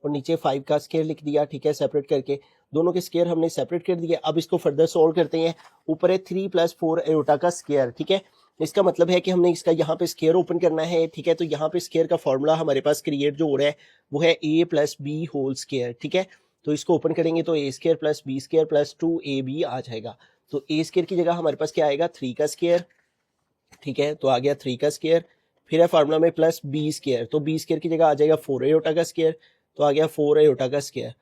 और नीचे 5 का स्केयर लिख दिया, ठीक है, सेपरेट करके दोनों के स्केयर हमने सेपरेट कर दिया। अब इसको फर्दर सॉल्व करते हैं, ऊपर है 3 + 4 आयोटा का स्केयर, ठीक है, इसका मतलब है कि हमने इसका यहाँ पे स्केयर ओपन करना है, ठीक है, तो यहाँ पे स्केयर का फॉर्मूला हमारे पास क्रिएट जो हो रहा है वो है a + b होल स्केयर, ठीक है, तो इसको ओपन करेंगे तो a square + b square + 2ab आ जाएगा, तो a स्केयर की जगह हमारे पास क्या आएगा 3 का स्केयर, ठीक है, तो आ गया 3 का स्केयर, फिर है फार्मूला में प्लस b स्केयर, तो b स्केयर की जगह आ जाएगा 4 आयोटा का स्केयर, तो आ गया 4 आयोटा का स्केयर,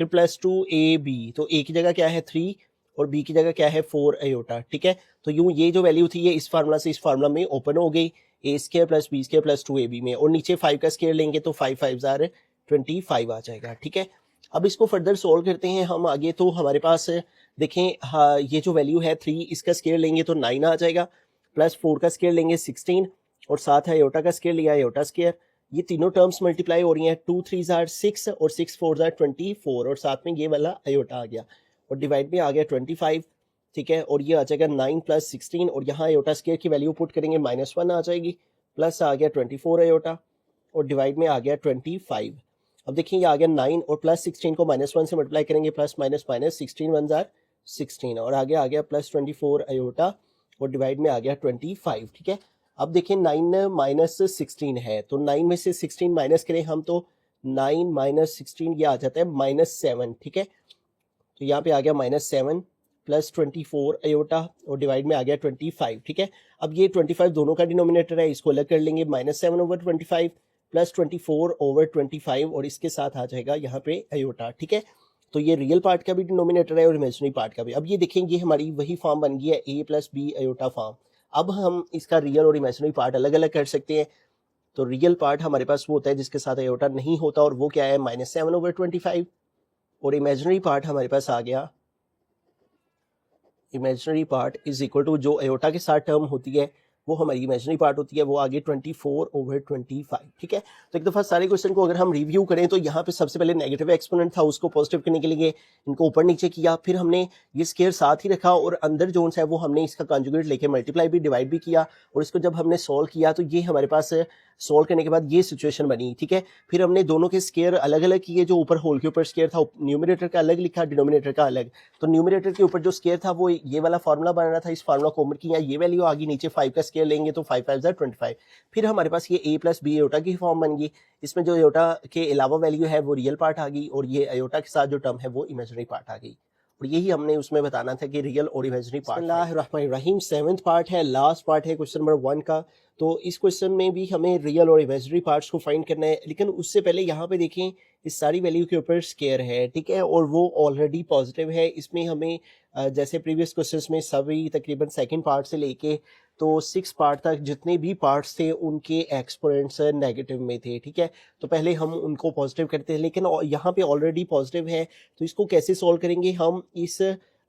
फिर प्लस 2ab, तो a की जगह क्या है 3 और b की जगह क्या है 4 आयोटा, ठीक है, तो यूं ये जो वैल्यू थी ये इस फार्मूला से इस फार्मूला में ओपन हो गई, a square + b square + 2ab में, और नीचे 5 का स्केयर लेंगे तो 5 5 * 25 आ जाएगा, ठीक है। अब इसको फर्दर सोल्व करते हैं हम आगे, तो हमारे पास देखें हाँ, ये जो वैल्यू है 3 इसका स्केयर लेंगे तो 9 आ जाएगा, प्लस 4 का स्केयर लेंगे 16, और साथ है आयोटा का स्केयर लिया आयोटा स्केयर, ये तीनों टर्म्स मल्टीप्लाई हो रही हैं, 2 3 * 6 और 6 4 * 24, और साथ में ये वाला आयोटा आ गया, और डिवाइड में आ गया 25, ठीक है, और ये आ जाएगा 9 + 16, और यहाँ आयोटा स्केयर की वैल्यू पुट करेंगे -1 आ जाएगी, प्लस आ गया 24 आयोटा, और डिवाइड में आ गया 25। अब देखिए ये आ गया 9 और प्लस 16 को -1 से मल्टीप्लाई करेंगे, प्लस माइनस माइनस 16 1 जार 16 और आगे आ गया प्लस 24 आयोटा और डिवाइड में आ गया 25। ठीक है, अब देखिए 9 माइनस 16 है तो 9 में से 16 माइनस करें हम तो 9 माइनस 16 ये आ जाता है -7। ठीक है, तो यहाँ पे आ गया -7 प्लस 24 आयोटा और डिवाइड में आ गया 25। ठीक है, अब ये 25 दोनों का डिनोमिनेटर है, इसको अलग कर लेंगे, -7/25 प्लस 24/25 और इसके साथ आ जाएगा यहाँ पे आयोटा। ठीक है, तो ये रियल पार्ट का भी डिनोमिनेटर है और इमेजिनरी पार्ट का भी। अब ये देखेंगे हमारी वही फॉर्म बन गई है a plus B iota form. अब हम इसका रियल और इमेजिनरी पार्ट अलग अलग कर सकते हैं। तो रियल पार्ट हमारे पास वो होता है जिसके साथ आयोटा नहीं होता और वो क्या है -7/25 और इमेजिनरी पार्ट हमारे पास आ गया, imaginary part is equal to जो आयोटा के साथ टर्म होती है वो हमारी इमेजिनरी पार्ट होती है, वो आगे 24/25। ठीक है, तो एक दफ़ा सारे क्वेश्चन को अगर हम रिव्यू करें तो यहाँ पे सबसे पहले नेगेटिव एक्सपोनेंट था, उसको पॉजिटिव करने के लिए इनको ऊपर नीचे किया, फिर हमने ये स्केयर साथ ही रखा और अंदर जो है वो हमने इसका कॉन्जुगेट लेके मल्टीप्लाई भी डिवाइड भी किया और इसको जब हमने सॉल्व किया तो ये हमारे पास सॉल्व करने के बाद ये सिचुएशन बनी। ठीक है, फिर हमने दोनों के स्केयर अलग अलग किए, जो ऊपर होल के ऊपर स्केयर था न्यूमरेटर का अलग लिखा, डिनोमिनेटर का अलग। तो न्यूमरेटर के ऊपर जो स्केयर था वो ये वाला फार्मूला बन रहा था, इस फार्मूला को ऊपर किया, ये वैल्यू आ गई, नीचे 5 का स्केयर लेंगे तो 5 5 25। फिर हमारे पास ये a प्लस बी आयोटा की फॉर्म बन गई, इसमें जो आयोटा के अलावा वैल्यू है वो रियल पार्ट आ गई और ये आयोटा के साथ जो टर्म है वो इमेजिनरी पार्ट आ गई। और यही हमने उसमें बताना था कि रियल और इमेजिनरी पार्ट। बिस्मिल्लाहिर्रहमानिर्रहीम, 7th पार्ट है, लास्ट पार्ट है क्वेश्चन नंबर 1 का। तो इस क्वेश्चन में भी हमें रियल और इमेजिनरी पार्ट्स को फाइंड करना है, लेकिन उससे पहले यहाँ पे देखें इस सारी वैल्यू के ऊपर स्केयर है। ठीक है, और वो ऑलरेडी पॉजिटिव है। इसमें हमें जैसे प्रीवियस क्वेश्चंस में सभी तकरीबन सेकंड पार्ट से लेके तो 6 पार्ट तक जितने भी पार्ट्स थे उनके एक्सपोनेंट्स नेगेटिव में थे। ठीक है, तो पहले हम उनको पॉजिटिव करते हैं, लेकिन यहाँ पे ऑलरेडी पॉजिटिव है तो इसको कैसे सॉल्व करेंगे हम? इस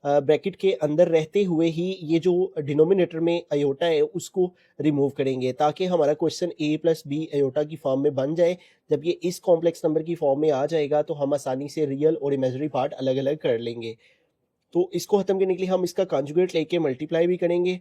ब्रैकेट के अंदर रहते हुए ही ये जो डिनोमिनेटर में आयोटा है उसको रिमूव करेंगे ताकि हमारा question a plus B iota की फॉर्म में बन जाए। जब ये इस कॉम्प्लेक्स नंबर की फॉर्म में आ जाएगा तो हम आसानी से रियल और इमेजिनरी पार्ट अलग अलग कर लेंगे। तो इसको खत्म करने के लिए हम इसका कॉन्जुगेट लेके मल्टीप्लाई भी करेंगे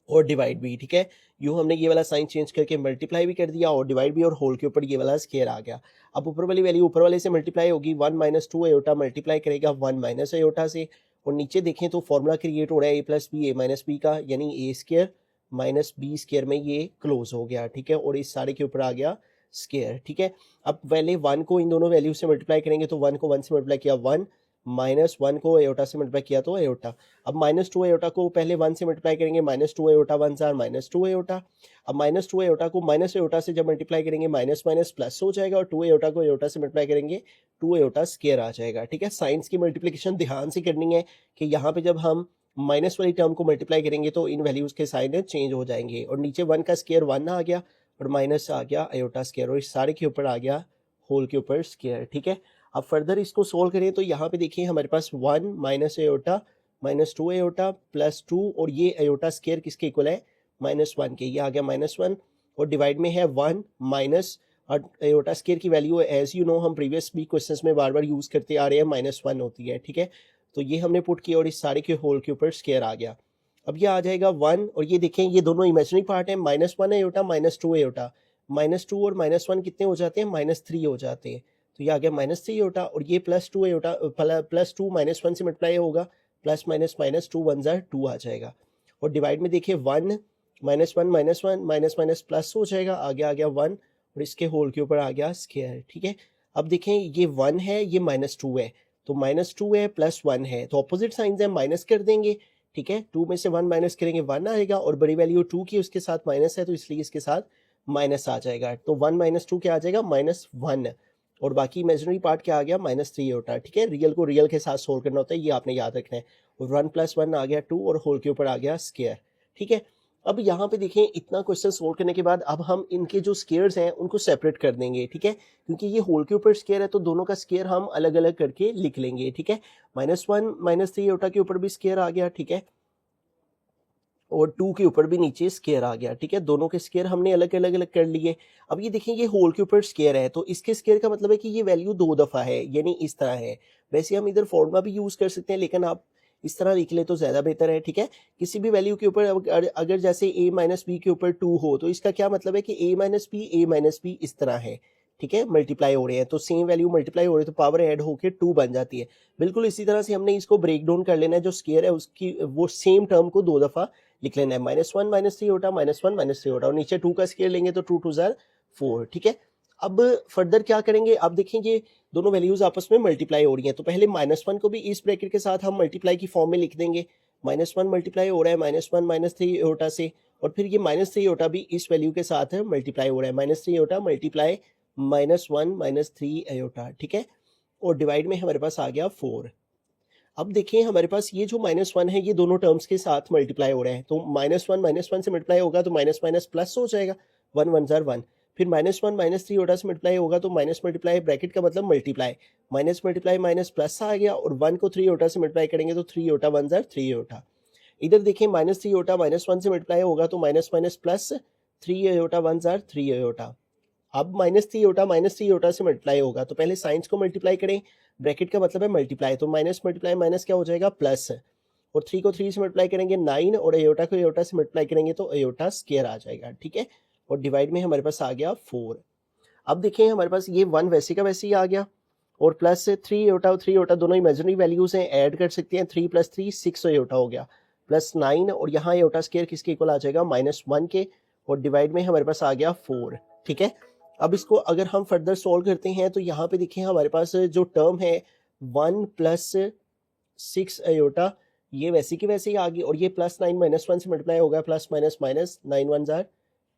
और डिवाइड भी। ठीक है, यूँ हमने ये वाला साइन चेंज करके मल्टीप्लाई भी कर दिया और डिवाइड भी, और होल के ऊपर ये वाला स्केयर आ गया। अब ऊपर वाली वैल्यू ऊपर वाले से मल्टीप्लाई होगी, 1 माइनस 2 आयोटा मल्टीप्लाई करेगा 1 माइनस आयोटा से, और नीचे देखें तो फॉर्मूला क्रिएट हो रहा है a plus B A minus B का, यानी A square minus B square में ये क्लोज हो गया। ठीक है, और इस सारे के ऊपर आ गया स्केयर। ठीक है, अब पहले 1 को इन दोनों वैल्यू से मल्टीप्लाई करेंगे तो 1 को 1 से मल्टीप्लाई किया 1, माइनस 1 को आयोटा से मल्टीप्लाई किया तो आयोटा। अब -2 आयोटा को पहले 1 से मल्टीप्लाई करेंगे, -2 आयोटा 1 जार -2 आयोटा। अब -2 आयोटा को माइनस आयोटा से जब मल्टीप्लाई करेंगे माइनस माइनस प्लस हो जाएगा, और 2 आयोटा को आयोटा से मल्टीप्लाई करेंगे 2 आयोटा स्केयर आ जाएगा। ठीक है, साइंस की मल्टीप्लिकेशन ध्यान से करनी है कि यहाँ पे जब हम माइनस वाली टर्म को मल्टीप्लाई करेंगे तो इन वैल्यूज के साइन चेंज हो जाएंगे, और नीचे 1 का स्केयर 1 आ गया और माइनस आ गया आयोटा स्केयर, और इस सारे के ऊपर आ गया होल के ऊपर स्केयर। ठीक है, अब फर्दर इसको सोल्व करें तो यहाँ पे देखिए हमारे पास 1 माइनस आयोटा -2 आयोटा प्लस 2, और ये आयोटा स्केयर किसके इक्वल है? -1 के, ये आ गया -1, और डिवाइड में है 1 माइनस आयोटा स्केयर की वैल्यू एज यू नो हम प्रीवियस भी क्वेश्चंस में बार बार यूज करते आ रहे हैं, -1 होती है। ठीक है, तो ये हमने पुट किया और इस सारे के होल के ऊपर स्केयर आ गया। अब ये आ जाएगा 1, और ये देखें ये दोनों इमेजिनरी पार्ट है, -1 आयोटा -2 आयोटा, -2 और -1 कितने हो जाते हैं? -3 हो जाते हैं। तो ये आ गया -3 आयोटा, और ये +2 आयोटा +2 -1 से मल्टीप्लाई होगा, प्लस माइनस माइनस 2 1 जार 2 आ जाएगा, और डिवाइड में देखिए 1 -1 -1 माइनस माइनस प्लस हो जाएगा, आगे आ गया 1 और इसके होल के ऊपर आ गया स्केयर। ठीक है, अब देखें ये 1 है, ये -2 है, तो -2 है प्लस 1 है, तो ऑपोजिट साइंस है, माइनस कर देंगे। ठीक है, 2 में से 1 माइनस करेंगे 1 आएगा, और बड़ी वैल्यू 2 की उसके साथ माइनस है तो इसलिए इसके साथ माइनस आ जाएगा। तो 1 - 2 क्या आ जाएगा? -1, और बाकी इमेजिनरी पार्ट क्या आ गया? -3 होता है। ठीक है, रियल को रियल के साथ सोल्व करना होता है, ये आपने याद रखना है। और 1 + 1 आ गया 2, और होल के ऊपर आ गया स्केयर। ठीक है, अब यहाँ पे देखें इतना क्वेश्चन सोल्व करने के बाद अब हम इनके जो स्केयर्स हैं उनको सेपरेट कर देंगे। ठीक है, क्योंकि ये होल के ऊपर स्केयर है तो दोनों का स्केयर हम अलग अलग करके लिख लेंगे। ठीक है, -1 - 3 आयोटा के ऊपर भी स्केयर आ गया। ठीक है, और 2 के ऊपर भी नीचे स्केयर आ गया। ठीक है, दोनों के स्केयर हमने अलग अलग कर लिए। अब ये देखें ये होल के ऊपर स्केयर है तो इसके स्केयर का मतलब है कि ये वैल्यू 2 दफ़ा है, यानी इस तरह है। वैसे हम इधर फॉर्मूला भी यूज़ कर सकते हैं, लेकिन आप इस तरह लिख ले तो ज़्यादा बेहतर है, ठीक है। किसी भी वैल्यू के ऊपर अगर जैसे a माइनस बी के ऊपर 2 हो तो इसका क्या मतलब है कि a माइनस बी इस तरह है, ठीक है, मल्टीप्लाई हो रहे हैं तो सेम वैल्यू मल्टीप्लाई हो रही है तो पावर ऐड होके 2 बन जाती है। बिल्कुल इसी तरह से हमने इसको ब्रेक डाउन कर लेना है, जो स्क्वायर है उसकी वो सेम टर्म को 2 दफ़ा लिख लेना है, -1 -3 होता, -1 -3 होता, और नीचे 2 का स्क्वायर लेंगे तो 2 2 ज़ार 4, ठीक है। अब फर्दर क्या करेंगे, अब देखिए ये दोनों वैल्यूज आपस में मल्टीप्लाई हो रही हैं, तो पहले -1 को भी इस ब्रैकेट के साथ हम मल्टीप्लाई की फॉर्म में लिख देंगे। -1 मल्टीप्लाई हो रहा है -1 -3 एओटा से, और फिर ये -3 एओटा भी इस वैल्यू के साथ मल्टीप्लाई हो रहा है, -3 एओटा मल्टीप्लाई -1 -3 एओटा, ठीक है। और डिवाइड में हमारे पास आ गया 4। अब देखिए हमारे पास ये जो -1 है ये दोनों टर्म्स के साथ मल्टीप्लाई हो रहे हैं, तो -1 से मल्टीप्लाई होगा तो माइनस माइनस प्लस हो जाएगा, 1 1 ज़ार 1। फिर -1 -3 ओटा से मल्टीप्लाई होगा तो माइनस मल्टीप्लाई, ब्रैकेट का मतलब multiply, minus multiply minus plus आ गया, और 1 को 3 ओटा से मल्टीप्लाई करेंगे तो 3 ओटा 1 ज़ार 3 ओटा। इधर देखिए -3 ओटा -1 से मल्टीप्लाई होगा तो माइनस माइनस प्लस, 3 ओटा 1 ज़ार 3 ओटा। अब -3 ओटा से मल्टीप्लाई होगा तो पहले साइंस को मल्टीप्लाई करें, ब्रैकेट का मतलब है मल्टीप्लाई, तो माइनस मल्टीप्लाई माइनस क्या हो जाएगा प्लस, और 3 को 3 से मल्टीप्लाई करेंगे 9, और एओटा को एओटा से मल्टीप्लाई करेंगे तो एओटा स्क्वायर आ जाएगा, ठीक है। और डिवाइड में हमारे पास आ गया 4। अब देखिए हमारे पास ये 1 वैसे का वैसे ही आ गया, और प्लस 3 एओटा और 3 एओटा दोनों इमेजिनरी वैल्यूज हैं, ऐड कर सकते हैं, 3 + 3 6 एओटा हो गया, प्लस 9, और यहाँ एओटा स्क्वायर किसके इक्वल आ जाएगा -1 के, और डिवाइड में हमारे पास आ गया 4, ठीक है। अब इसको अगर हम फर्दर सोल्व करते हैं तो यहाँ पे देखिए हमारे पास जो टर्म है 1 + 6 एओटा, ये वैसे की वैसे ही आ गई, और ये +9 -1 से मल्टीप्लाई होगा, प्लस माइनस माइनस 9 1 ज़ार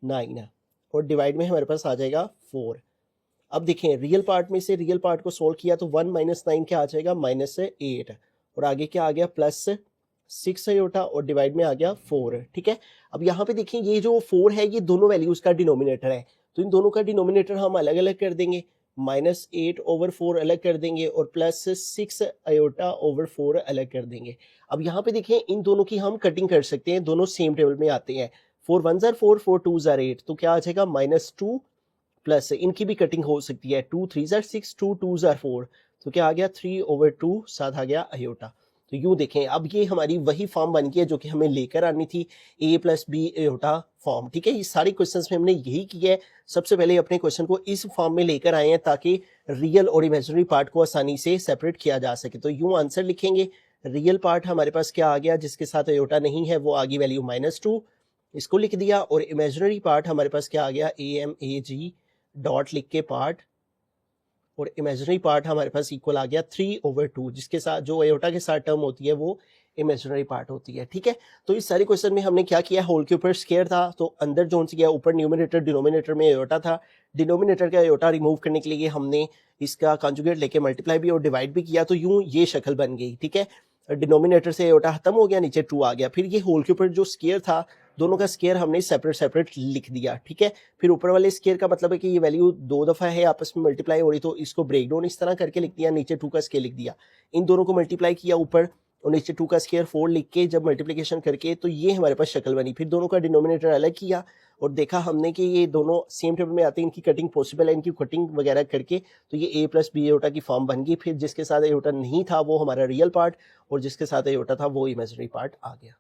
9, और डिवाइड में हमारे पास आ जाएगा 4। अब देखें रियल पार्ट में से रियल पार्ट को सोल्व किया तो 1 - 9 क्या आ जाएगा -8, और आगे क्या आ गया +6 एओटा, और डिवाइड में आ गया 4, ठीक है। अब यहाँ पे देखिए ये जो 4 है ये दोनों वैल्यूज का डिनोमिनेटर है, तो इन दोनों का डिनोमिनेटर हम अलग अलग कर देंगे, -8/4 अलग कर देंगे, और +6 एओटा ओवर 4 अलग कर देंगे। अब यहाँ पे देखिए इन दोनों की हम कटिंग कर सकते हैं, दोनों सेम टेबल में आते हैं, 4 1 ज़ार 4 4 2 ज़ार 8, तो क्या आ जाएगा -2, प्लस इनकी भी कटिंग हो सकती है, 2 3 ज़ार 6 2 2 ज़ार 4, तो क्या आ गया 3/2, साथ आ गया एओटा। तो यूं देखें अब ये हमारी वही फॉर्म बन गई है जो कि हमें लेकर आनी थी, a + b एओटा फॉर्म, ठीक है। ये सारे क्वेश्चंस में हमने यही किया है, सबसे पहले अपने क्वेश्चन को इस फॉर्म में लेकर आए हैं ताकि रियल और इमेजिनरी पार्ट को आसानी से सेपरेट किया जा सके। तो यूं आंसर लिखेंगे, रियल पार्ट हमारे पास क्या आ गया, जिसके साथ एओटा नहीं है वो आ गई वैल्यू -2, इसको लिख दिया, और इमेजिनरी पार्ट हमारे पास क्या आ गया AMAG डॉट लिख के पार्ट, और इमेजिनरी पार्ट हमारे पास इक्वल आ गया 3/2, जिसके साथ जो एओटा के साथ टर्म होती है वो इमेजिनरी पार्ट होती है, ठीक है। तो इस सारे क्वेश्चन में हमने क्या किया, होल के ऊपर स्क्वायर था तो अंदर जोन से गया, ऊपर न्यूमरेटर डिनोमिनेटर में एओटा था, डिनोमिनेटर का एओटा रिमूव करने के लिए हमने इसका कॉन्जुगेट लेके मल्टीप्लाई भी और डिवाइड भी किया, तो यूं ये शक्ल बन गई, ठीक है। डिनोमिनेटर से एओटा खत्म हो गया, नीचे 2 आ गया, फिर ये होल के ऊपर जो स्क्वायर था दोनों का स्क्वायर हमने सेपरेट सेपरेट लिख दिया, ठीक है। फिर ऊपर वाले स्क्वायर का मतलब है कि ये वैल्यू 2 दफा है आपस में मल्टीप्लाई हो रही, तो इसको ब्रेक डाउन इस तरह करके लिख दिया, नीचे 2 का स्क्वायर लिख दिया, इन दोनों को मल्टीप्लाई किया ऊपर, और नीचे 2 का स्क्वायर 4 लिख के जब मल्टीप्लिकेशन करके तो ये हमारे पास शक्ल बनी। फिर दोनों का डिनोमिनेटर अलग किया और देखा हमने कि ये दोनों सेम टेबल में आते हैं, इनकी कटिंग पॉसिबल है, इनकी कटिंग वगैरह करके तो ये a + b एओटा की फॉर्म बन गई। फिर जिसके साथ एओटा नहीं था वो हमारा रियल पार्ट, और जिसके साथ एओटा था वो इमेजिनरी पार्ट आ गया।